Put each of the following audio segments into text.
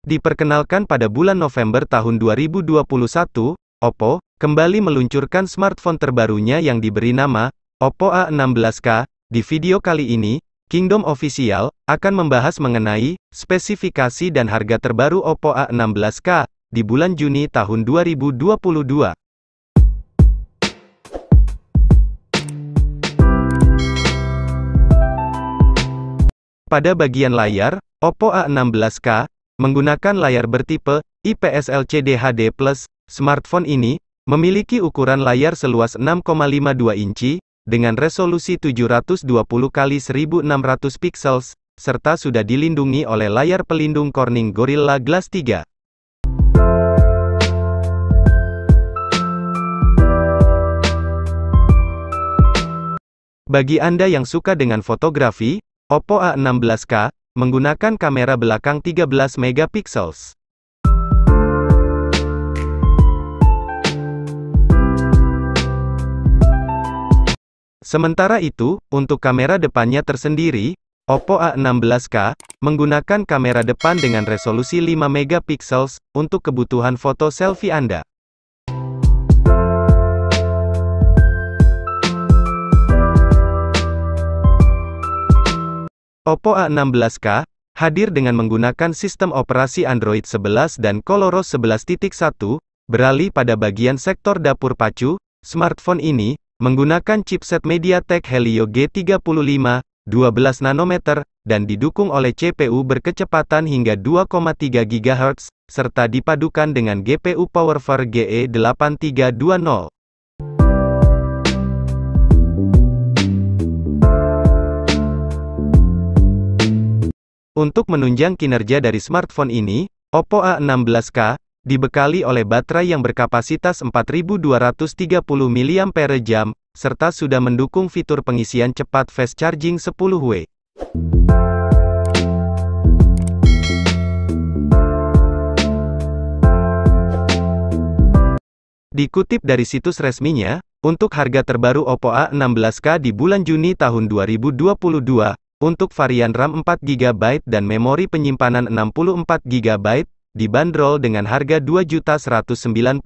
Diperkenalkan pada bulan November tahun 2021, Oppo kembali meluncurkan smartphone terbarunya yang diberi nama Oppo A16K. Di video kali ini, Kingdom Official akan membahas mengenai spesifikasi dan harga terbaru Oppo A16K di bulan Juni tahun 2022. Pada bagian layar, Oppo A16K menggunakan layar bertipe IPS LCD HD+. Smartphone ini memiliki ukuran layar seluas 6,52 inci dengan resolusi 720 x 1600 pixels serta sudah dilindungi oleh layar pelindung Corning Gorilla Glass 3. Bagi Anda yang suka dengan fotografi, Oppo A16K menggunakan kamera belakang 13 megapiksels. Sementara itu, untuk kamera depannya tersendiri, Oppo A16K menggunakan kamera depan dengan resolusi 5 megapiksels untuk kebutuhan foto selfie Anda. Oppo A16K hadir dengan menggunakan sistem operasi Android 11 dan ColorOS 11.1, beralih pada bagian sektor dapur pacu. Smartphone ini menggunakan chipset MediaTek Helio G35, 12 nanometer, dan didukung oleh CPU berkecepatan hingga 2,3 GHz, serta dipadukan dengan GPU PowerVR GE8320. Untuk menunjang kinerja dari smartphone ini, Oppo A16K dibekali oleh baterai yang berkapasitas 4230 mAh, serta sudah mendukung fitur pengisian cepat fast charging 10W. Dikutip dari situs resminya, untuk harga terbaru Oppo A16K di bulan Juni tahun 2022, untuk varian RAM 4GB dan memori penyimpanan 64GB, dibanderol dengan harga Rp2.199.000.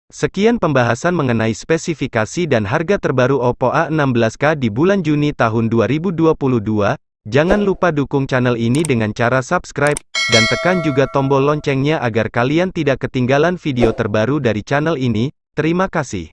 Sekian pembahasan mengenai spesifikasi dan harga terbaru Oppo A16K di bulan Juni tahun 2022. Jangan lupa dukung channel ini dengan cara subscribe, dan tekan juga tombol loncengnya agar kalian tidak ketinggalan video terbaru dari channel ini. Terima kasih.